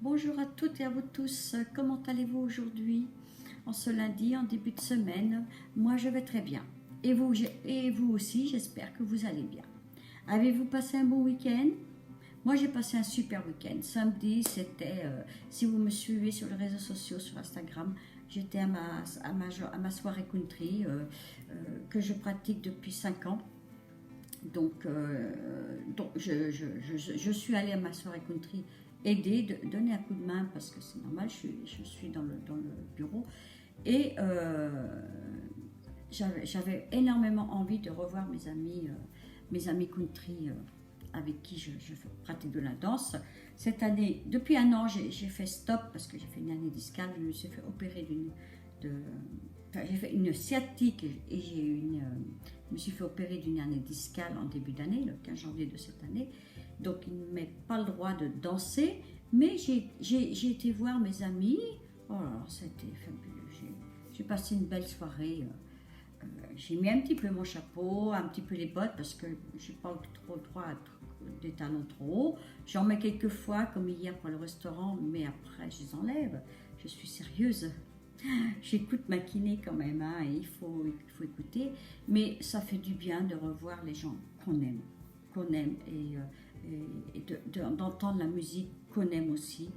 Bonjour à toutes et à vous tous, comment allez-vous aujourd'hui? En ce lundi, en début de semaine, moi je vais très bien. Et vous aussi, j'espère que vous allez bien. Avez-vous passé un bon week-end? Moi j'ai passé un super week-end. Samedi, c'était, si vous me suivez sur les réseaux sociaux, sur Instagram, j'étais à ma soirée country que je pratique depuis 5 ans. Donc, je suis allée à ma soirée country aider, donner un coup de main parce que c'est normal, je suis dans le bureau. Et j'avais énormément envie de revoir mes amis country avec qui je pratique de la danse. Cette année, depuis un an, j'ai fait stop parce que j'ai fait une année discale. Je me suis fait opérer de, enfin, j'ai fait une sciatique et je me suis fait opérer d'une hernie discale en début d'année, le 15 janvier de cette année. Donc, ils ne m'ont pas le droit de danser, mais j'ai été voir mes amis. Oh là là, c'était fabuleux. J'ai passé une belle soirée. J'ai mis un petit peu mon chapeau, un petit peu les bottes parce que j'ai pas trop le droit à des talons trop hauts. J'en mets quelques fois, comme hier pour le restaurant, mais après je les enlève. Je suis sérieuse. J'écoute ma kiné quand même, hein, et il faut écouter. Mais ça fait du bien de revoir les gens qu'on aime d'entendre la musique qu'on aime aussi.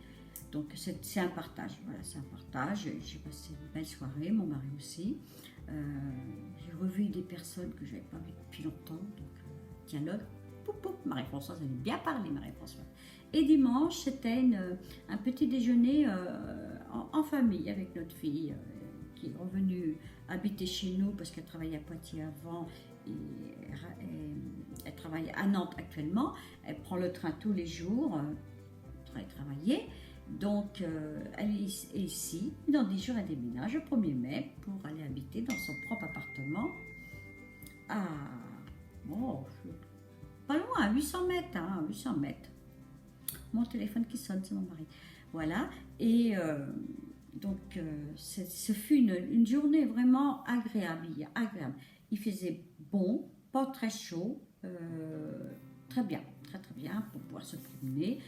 Donc c'est un partage, voilà, c'est un partage. J'ai passé une belle soirée, mon mari aussi. J'ai revu des personnes que je n'avais pas vues depuis longtemps, donc dialogue. Poup, poup, Marie-Françoise, elle aime bien parler, Marie-Françoise. Et dimanche, c'était un petit déjeuner en famille avec notre fille qui est revenue habiter chez nous parce qu'elle travaillait à Poitiers avant et elle travaille à Nantes actuellement. Elle prend le train tous les jours pour aller travailler. Donc, elle est ici. Dans 10 jours, elle déménage le 1er mai pour aller habiter dans son propre appartement à, bon, pas loin, à 800 mètres, hein, 800 mètres. Mon téléphone qui sonne, c'est mon mari. Voilà. Et ce fut une journée vraiment agréable. Il faisait bon, pas très chaud, très bien, très très bien pour pouvoir se promener.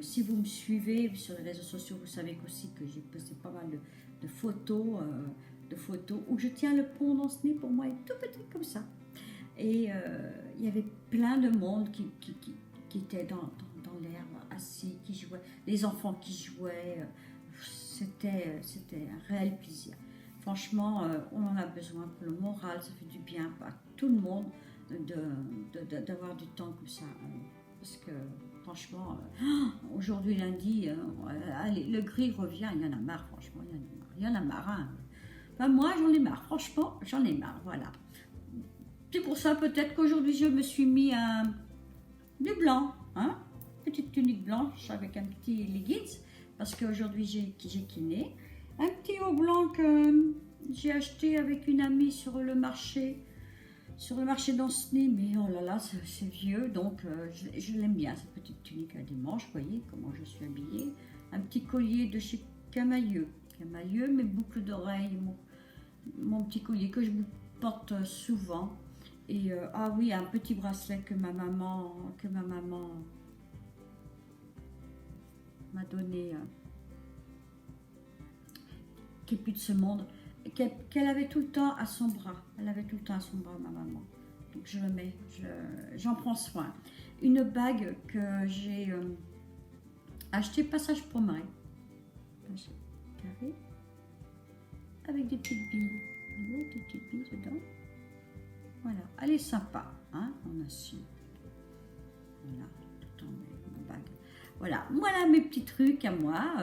Si vous me suivez sur les réseaux sociaux, vous savez aussi que j'ai posté pas mal de photos où je tiens le pont dans ce nez, pour moi, est tout petit comme ça. Et il y avait plein de monde qui était dans l'herbe, assis, qui jouait, les enfants qui jouaient. C'était un réel plaisir. Franchement, on en a besoin pour le moral, ça fait du bien à tout le monde d'avoir du temps comme ça. Parce que franchement, aujourd'hui lundi, allez, le gris revient, il y en a marre, franchement, il y en a marre. Hein. Enfin, moi, j'en ai marre, franchement, j'en ai marre, voilà. C'est pour ça peut-être qu'aujourd'hui je me suis mis du blanc, hein, petite tunique blanche avec un petit leggings, parce qu'aujourd'hui j'ai kiné. Un petit haut blanc que j'ai acheté avec une amie sur le marché d'Ancenis, mais oh là là, c'est vieux, donc je l'aime bien, cette petite tunique à des manches, vous voyez comment je suis habillée. Un petit collier de chez Camailleux, mes boucles d'oreilles, mon petit collier que je porte souvent. Et ah oui, un petit bracelet que ma maman m'a donné, qui est plus de ce monde, qu'elle avait tout le temps à son bras. Elle avait tout le temps à son bras, ma maman. Donc je le mets, j'en prends soin. Une bague que j'ai achetée Passage pour Marie. Carré. Avec des petites billes. Des petites billes dedans. Voilà, elle est sympa, hein, en acier. Voilà, tout en ma bague. Voilà mes petits trucs à moi.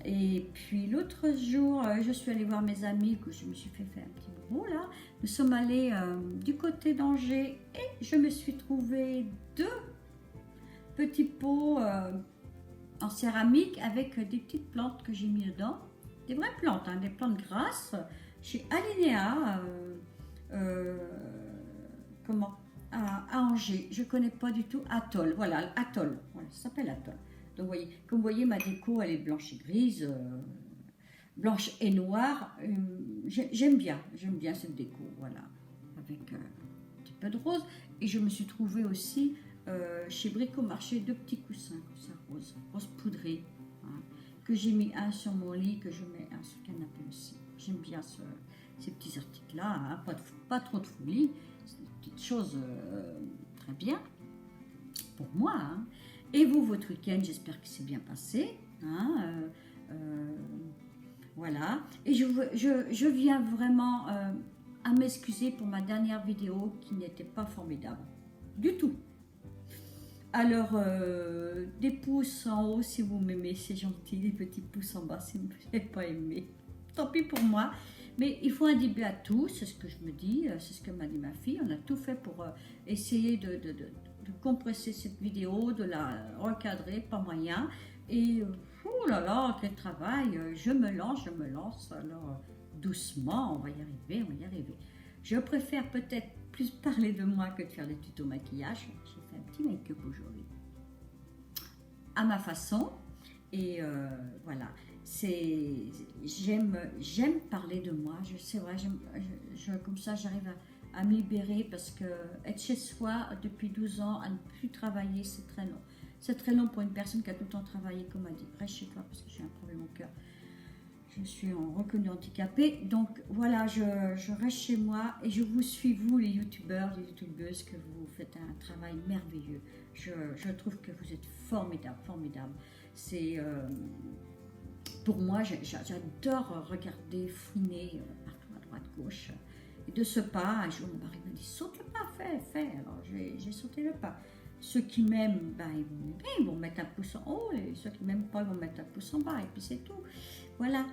Et puis l'autre jour, je suis allée voir mes amis, que je me suis fait faire un petit bout là. Nous sommes allés du côté d'Angers et je me suis trouvé 2 petits pots en céramique avec des petites plantes que j'ai mis dedans. Des vraies plantes, hein, des plantes grasses. Chez Alinéa. À Angers, je connais pas du tout. Atoll, voilà, Atoll, voilà, ça s'appelle Atoll. Donc comme vous voyez, ma déco elle est blanche et grise, blanche et noire. J'aime bien cette déco, voilà, avec un petit peu de rose. Et je me suis trouvée aussi chez Bricomarché 2 petits coussins roses poudrés. que j'ai mis un sur mon lit, que je mets un sur le canapé aussi. J'aime bien ces petits articles-là, hein, pas trop de folie, c'est des petites choses très bien pour moi. Hein. Et vous, votre week-end, j'espère que c'est bien passé. Hein, voilà. Et je viens vraiment à m'excuser pour ma dernière vidéo qui n'était pas formidable. Du tout. Alors, des pouces en haut si vous m'aimez, c'est gentil. Les petits pouces en bas si vous n'avez pas aimé. Tant pis pour moi. Mais il faut un début à tout, c'est ce que je me dis, c'est ce que m'a dit ma fille. On a tout fait pour essayer de compresser cette vidéo, de la recadrer, pas moyen. Et, oh là là, quel travail, je me lance. Alors, doucement, on va y arriver. Je préfère peut-être plus parler de moi que de faire des tutos maquillage. J'ai fait un petit make-up aujourd'hui. À ma façon. Et voilà. J'aime parler de moi. C'est vrai, comme ça, j'arrive à me libérer parce que être chez soi depuis 12 ans, à ne plus travailler, c'est très long. C'est très long pour une personne qui a tout le temps travaillé, comme on dit. Reste chez toi parce que j'ai un problème au cœur. Je suis reconnue handicapée. Donc voilà, je reste chez moi et je vous suis, vous, les youtubeurs, les youtubeuses, que vous faites un travail merveilleux. Je trouve que vous êtes formidable. C'est... pour moi, j'adore regarder, fouiner partout à droite, gauche. Et de ce pas, un jour, mon mari m'a dit, saute le pas, fais. Alors, j'ai sauté le pas. Ceux qui m'aiment, ben, ils vont mettre un pouce en haut, et ceux qui ne m'aiment pas, ils vont mettre un pouce en bas, et puis c'est tout. Voilà.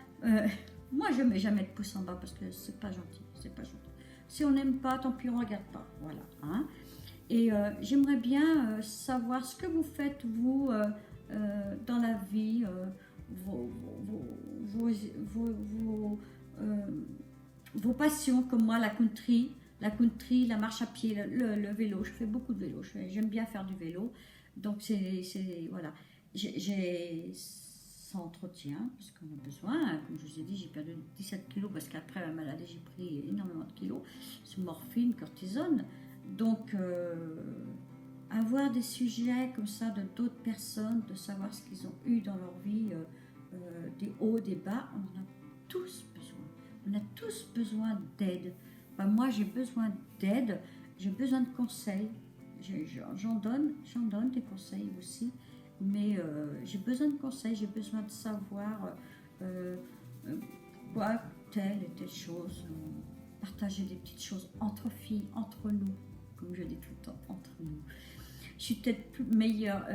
Moi, je ne mets jamais de pouce en bas parce que c'est pas gentil, Si on n'aime pas, tant pis, on ne regarde pas. Voilà. Hein. Et j'aimerais bien savoir ce que vous faites, vous, dans la vie, vos passions comme moi, la country, la marche à pied, le vélo. Je fais beaucoup de vélo, j'aime bien faire du vélo. Donc voilà, ça entretient parce qu'on a besoin. Comme je vous ai dit, j'ai perdu 17 kilos parce qu'après ma maladie, j'ai pris énormément de kilos sous morphine, cortisone. Donc avoir des sujets comme ça de d'autres personnes, de savoir ce qu'ils ont eu dans leur vie, des hauts, des bas, on en a tous besoin. On a tous besoin d'aide. Enfin, moi, j'ai besoin d'aide, j'ai besoin de conseils. J'en donne des conseils aussi, mais j'ai besoin de conseils, j'ai besoin de savoir quoi, telle et telle chose, partager des petites choses entre filles, entre nous, comme je dis tout le temps, entre nous. Je suis peut-être meilleure,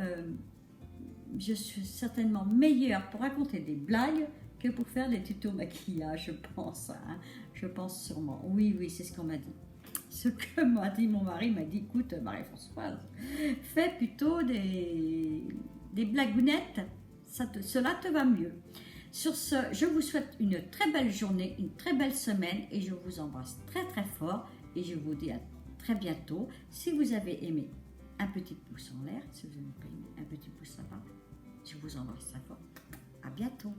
je suis certainement meilleure pour raconter des blagues que pour faire des tutos maquillage, je pense. Hein. Je pense sûrement. Oui, c'est ce qu'on m'a dit. Ce que m'a dit mon mari, m'a dit, écoute Marie-Françoise, fais plutôt des blagounettes, cela te va mieux. Sur ce, je vous souhaite une très belle journée, une très belle semaine et je vous embrasse très très fort et je vous dis à très bientôt. Si vous avez aimé, un petit pouce en l'air, si vous avez aimé, un petit pouce en bas, je vous embrasse très fort. À bientôt.